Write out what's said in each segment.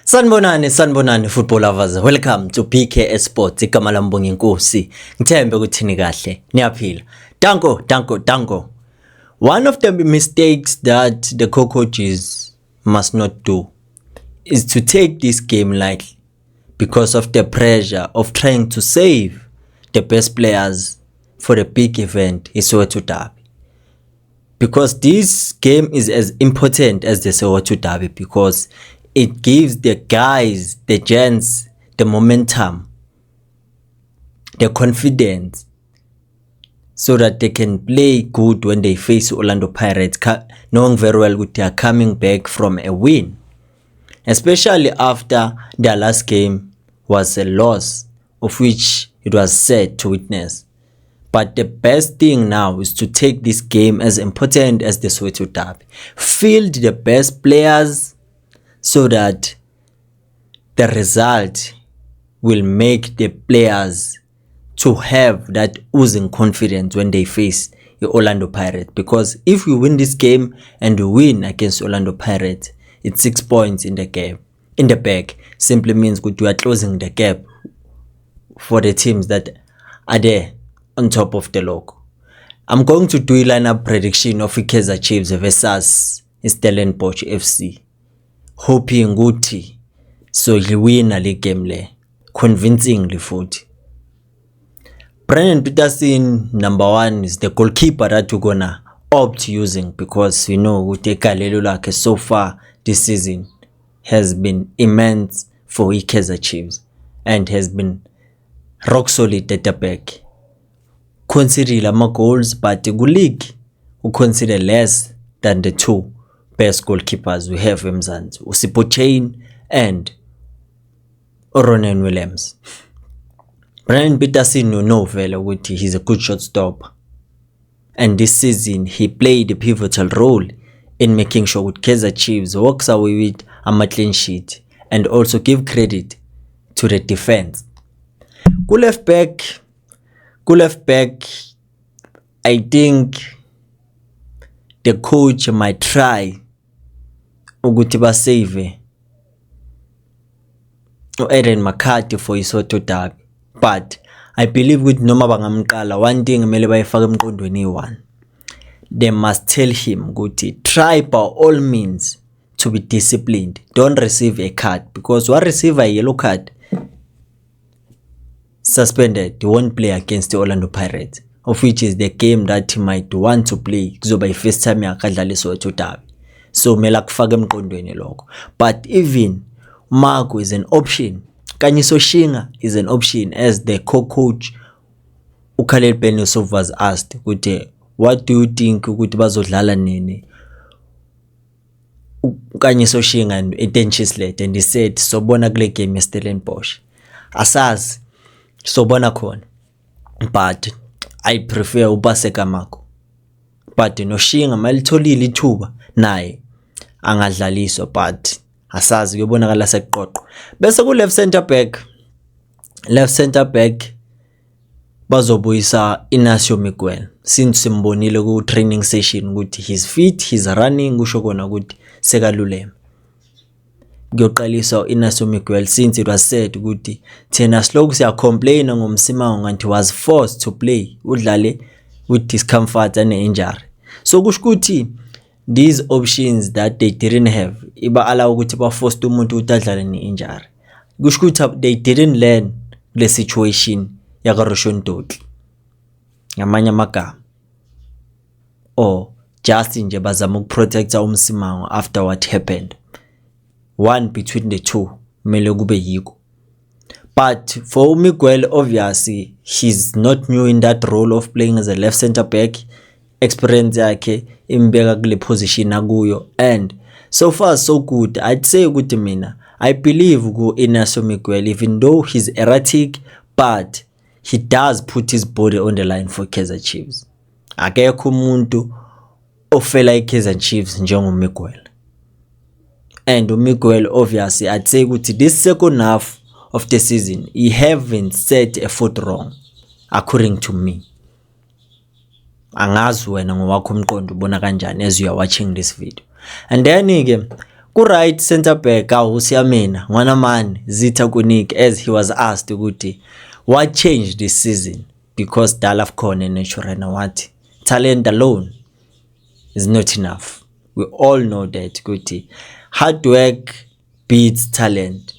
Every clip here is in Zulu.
Sanibonani football lovers. Welcome to PK Sports. Igama lami Mbongi Nkosi. Ngithembe ukuthi ni kahle. Niyaphila. Danko. One of the mistakes that the coaches must not do is to take this game lightly because of the pressure of trying to save the best players for the big event in Soweto Derby. Because this game is as important as the Soweto Derby because it gives the guys, the gents, the momentum, the confidence so that they can play good when they face Orlando Pirates, knowing very well that they are coming back from a win. Especially after their last game was a loss, of which it was sad to witness. But the best thing now is to take this game as important as the Soweto Derby. Field the best players so that the result will make the players to have that oozing confidence when they face the Orlando Pirates. Because if we win this game and we win against Orlando Pirates, it's 6 points in the game. In the bag simply means that we are closing the gap for the teams that are there on top of the log. I'm going to do a lineup prediction of Kaizer Chiefs versus Stellenbosch FC. Hoping ukuthi so liwina le game le convincingly futhi. Brandon Peterson, number 1, is the goalkeeper that we're gonna opt using because we know ukuthi igalelo lakhe so far this season has been immense for Kaizer Chiefs and has been rock solid at the back. Consider ama goals but the league who consider less than the 2 best goalkeepers we have eMzansi, Usipho Chain and Ronen Williams. Brandon Peterson, you know vele ukuthi he's a good shot stopper. And this season he played a pivotal role in making sure that Kaizer Chiefs walks away with a clean sheet and also give credit to the defense. Go left back, I think the coach might try ukuthi basave Aaron McCarthy for iSoweto Derby, but I believe with noma bangamqala one thing kumele bayifake emqondweni i1, they must tell him ukuthi try by all means to be disciplined. Don't receive a card because what receive a yellow card suspended, you won't play against the Orlando Pirates, of which is the game that he might want to play kuzoba first time yakadlala iSoweto Derby. So mela kufaka emqondweni lokho. But even Marco is an option, Kanyiso Shinga is an option, as the co-coach uKhaled Benisov was asked ukuthi what do you think ukuthi bazodlala nini Kanyiso Shinga and Eden Chislett, and he said sobona kule game yeStellenbosch asazi sobona khona, but I prefer uBaseka Marco. But noShinga malitholile ithuba naye angadlaliswa, but asazi kuyobonakala seqoqo. Bese ku left center back bazobuyisa Inacio Miguel since simbonile ku training session ukuthi he's fit, he's running, kusho kona ukuthi sekalulema. Kuyoqalisa Inacio Miguel since it was said ukuthi thina sloku siya complain ngomsimango nganti was forced to play udlale with discomfort and injury. So kusho ukuthi these options that they didn't have iba allow ukuthi ba forced umuntu ukuthi adlale ne-injury. Kusho ukuthi they didn't learn the situation yaka Rushon Dodli ngamanye amagama, or just nje bazama ukuprotecta umsimango after what happened. One between the two mele kube yiko. But for Miguel, obviously he's not new in that role of playing as a left center back. Experience yakhe imbeka kule position akuyo, and so far so good. I'd say ukuthi mina I believe ku Inacio Miguel, even though he's erratic, but he does put his body on the line for Kaizer Chiefs. Akekho umuntu ofela iKaizer Chiefs njengo Miguel. And Miguel, obviously I'd say ukuthi this second half of the season he haven't set a foot wrong according to me. Angazi wena ngowakho umqondo ubona kanjani as you are watching this video. And then again Ku-right centre back Siyamena Ngwanamane Zitha Kunik, as he was asked ukuthi what changed this season, because dala khona naturally what talent alone is not enough. We all know that ukuthi hard work beats talent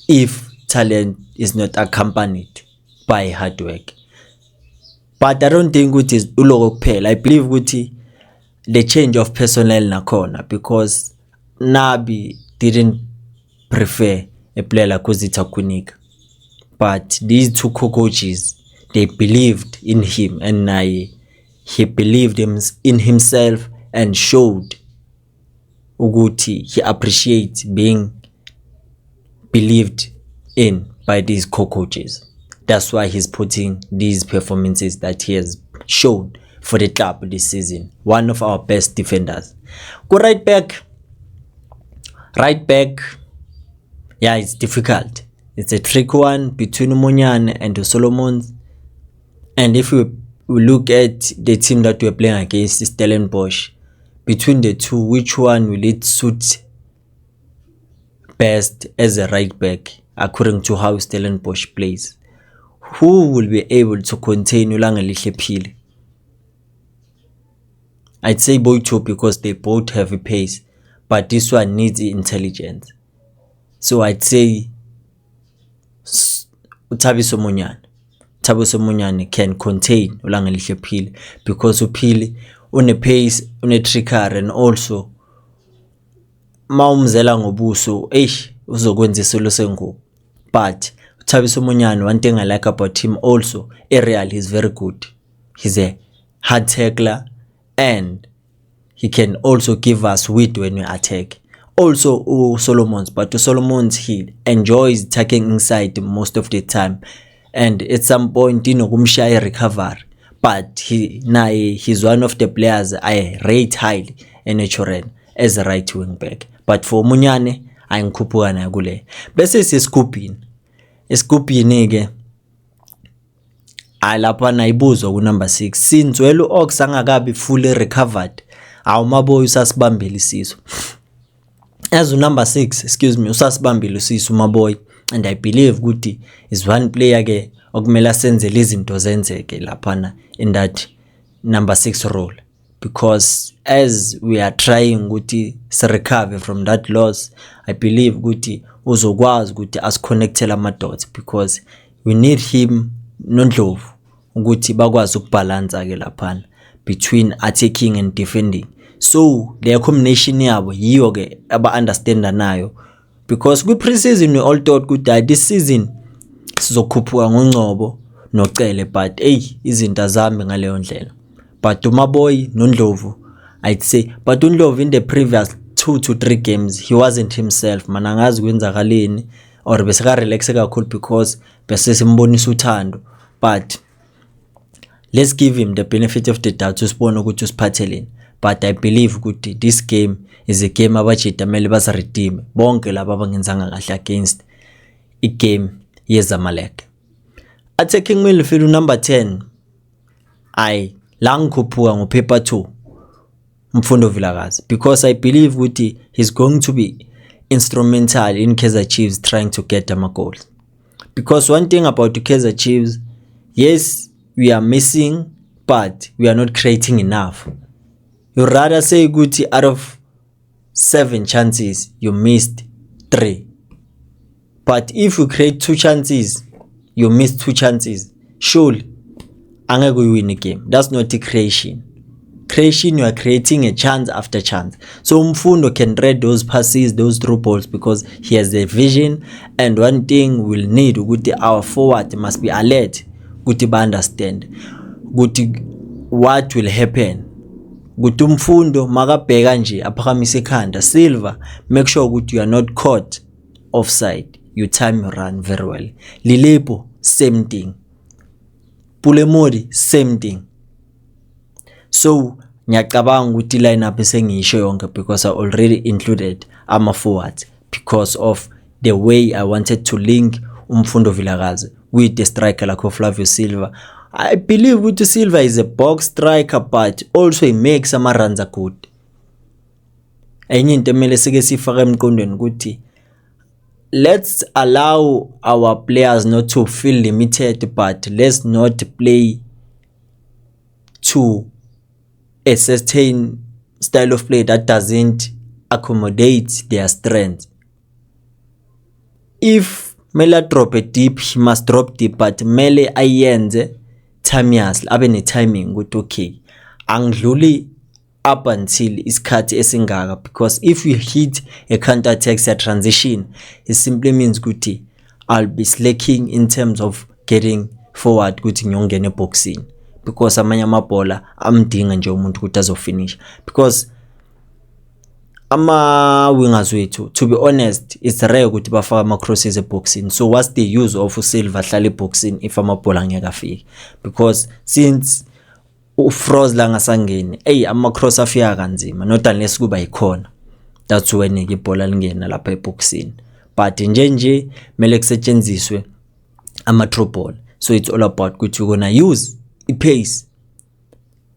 if talent is not accompanied by hard work. But I don't think ukuthi is uloko kuphela. I believe ukuthi the change of personnel nakhona, because Nabi didn't prefer a player like Zitha Kunik, but these two coaches, they believed in him, and he believed in himself and showed ukuthi he appreciates being believed in by these coaches. That's why he's putting these performances that he has shown for the club this season. One of our best defenders. Go right back, yeah, it's difficult. It's a tricky one between Munyane and the Solomons. And if we look at the team that we're playing against, Stellenbosch, between the two, which one will it suit best as a right back according to how Stellenbosch plays? Who will be able to contain Ulangalihle Phili? I'd say Boycho, because they both have a pace, but this one needs intelligence. So I'd say Thabiso Munyane can contain Ulangalihle Phili, because Phili une pace, une trickery, and also Maumzela ngobuso uzokwenza isolo sengu. But Thabiso Munyane, one thing I like about him also, aerial, he's very good. He's a hard tackler, and he can also give us width when we attack. Also Solomons, but Solomons, he enjoys attacking inside most of the time, and at some point kumshaya recover. But he's one of the players I rate highly in Echuren as a right wing back. But for Munyane, ayingikhuphuka nayo kule. Bese Scoopini ke lapha nayibuzo ku number 6. Since welo Ox angakabi fully recovered, awumaboy usasibambile isiso. As number 6, usasibambile isiso umaboy, and I believe ukuthi is one player ke okumela senze izinto zenzeke lapha in that number 6 role, because as we are trying ukuthi to recover from that loss, I believe ukuthi uzokwazi ukuthi asiconnectela ama-dots, because we need him noNdlovu ukuthi bakwazi ukubalansa ke lapha between attacking and defending. So their combination yabo yiyo ke aba-understanda nayo, because kwi-pre-season we all thought ukuthi this season sizokhuphuka ngoNgcobo noCele, but izinto azambe ngaleyo ndlela. But umaboy noNdlovu, I'd say, but uNdlovu in the previous 2 to 3 games he wasn't himself, mana angazi kwenzakaleni, or beseka relax kakhulu because bese simbonisa uthando. But let's give him the benefit of the doubt usibone ukuthi usiphatheleni. But I believe ukuthi this game is a game abajita mele basaredeem bonke laba abangenzanga kahle against igame yeZamalek. Attacking midfield number 10, la ngikhuphuka ngopaper 2 Mfundo Vilakazi, because I believe ukuthi he's going to be instrumental in Kaizer Chiefs trying to get them a goal. Because one thing about the Kaizer Chiefs, yes, we are missing, but we are not creating enough. You rather say ukuthi out of 7 chances you missed 3, but if you create 2 chances you missed 2 chances, surely angeke win a game. That's not a creation. You are creating a chance after chance. So Mfundo can read those passes, those through balls, because he has a vision. And one thing we'll need ukuthi our forward must be alert, ukuthi ba understand ukuthi what will happen. Ukuthi Mfundo makabheka nje aphakamise ikhanda, Silver, make sure ukuthi you are not caught offside, you time your run very well. Lilipo, same thing. Pulemori, same thing. So ngiyacabanga ukuthi lineup esengiyisho yonke, because I already included ama forwards because of the way I wanted to link Mfundo Vilakazi with the striker like Flavio Silva. I believe ukuthi Silva is a box striker, but also he makes some runs good. enye into emele sike sifake emqondweni ukuthi let's allow our players not to feel limited, but let's not play to a certain style of play that doesn't accommodate their strength. If mele drop a deep, he must drop deep, but mele ayenze timeous, abe ne timing ukuthi okay, angidluli up until isikhathi esingaka, because if you hit a counter attack at transition, it simply means ukuthi I'll be slacking in terms of getting forward ukuthi ngiyongena eboxing, because amanye amabhola amdinga nje umuntu ukuthi azofinish, because ama wingers wethu, to be honest, it's rare ukuthi bafaka ama crosses eboxing. So what's the use of Silva hlala eboxing if amabhola angeke afike? Because since ufroze la ngasangeni, ama cross afika kanzima, not unless kuba ikhona, that's when ibhola lingena lapha eboxing. But nje mele kusetshenziswe ama through ball. So it's all about ukuthi you're gonna use ipace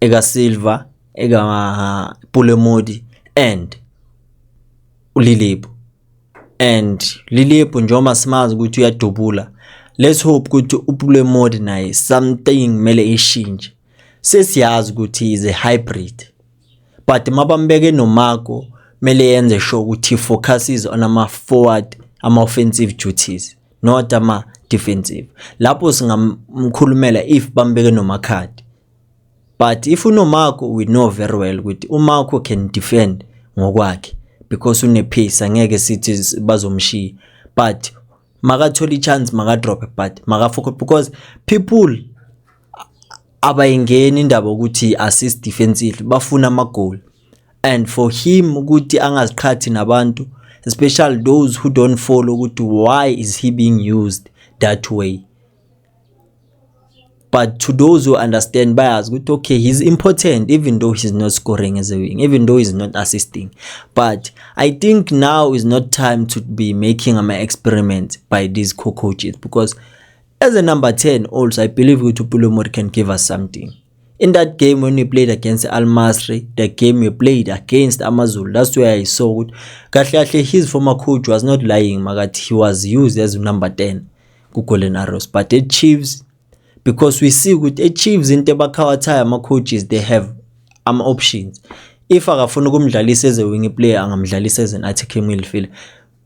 ega Silva, ega Pulemodi and uLilipo. And Lilipo njengoba simazi ukuthi uyadubula, let's hope ukuthi uPulemodi naye something mele ishintshe. Sesiyazi ukuthi is a hybrid, but mabambeke noMarco mele yenze sure ukuthi focuses on ama forward, ama offensive duties, not ama defensive. Lapho singamkhulumela if bambeke noMakhadi. But if unoMarco, we know very well ukuthi uMarco can defend ngokwakhe because une pace, angeke sithi bazomshiya. But makathola ichance makadrop, but makafocus, because people abayingeni indaba ukuthi assist defensively, bafuna ama goal. And for him ukuthi angaziqhathi nabantu, especially those who don't follow ukuthi why is he being used that way. But to those who understand, bayazi ukuthi okay, he's important even though he's not scoring as a wing, even though he's not assisting. But I think now is not time to be making an experiment by these co-coaches, because as a number 10 also, I believe Pulemodi can give us something. In that game when we played against Al Masry, the game we played against Amazulu, that's where I saw it. Kahle his former coach was not lying, magat he was used as number 10 ku Golden Arrows. But the Chiefs, because we see with the Chiefs in Tebakawataya, my coaches, they have options. If akafuna ukumdlalisa as a wing player, angamdlalisa as an attacking midfielder.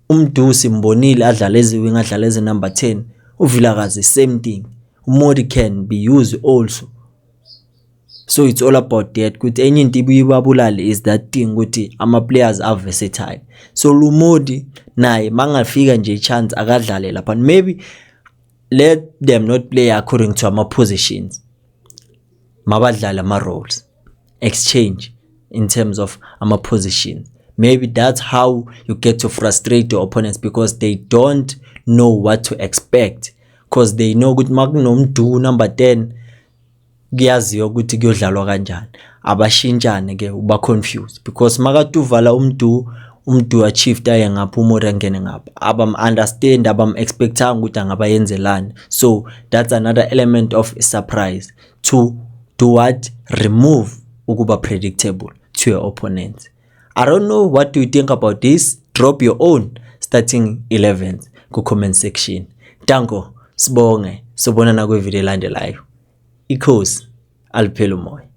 Umdusi Mbonile adlala as a wing, adlala as a number 10. uVilakazi, same thing. Modi can be used also. So it's all about that. Kuthi enye into ibuyibabulale is that thing ukuthi ama players are versatile. So Modi naye mangafika nje chance akadlale lapha, maybe let them not play according to ama positions, mabadlala ama roles, exchange in terms of ama positions. Maybe that's how you get to frustrate your opponents, because they don't know what to expect, because they know ukuthi makunomdu number 10 kuyaziwa ukuthi kuyodlalwa kanjani, abashintshane ke uba confused, because makatuvala umdu achieve aye ngapha uModi angene ngapha, abam understand, abam expectanga ukuthi angaba yenzelani. So that's another element of surprise to what, remove ukuba predictable to your opponents. I don't know, what do you think about this? Drop your own starting 11 ku comment section. Danko, sibonge, sobonana kwi video elandelayo. Ikhosi, aliphele umoya.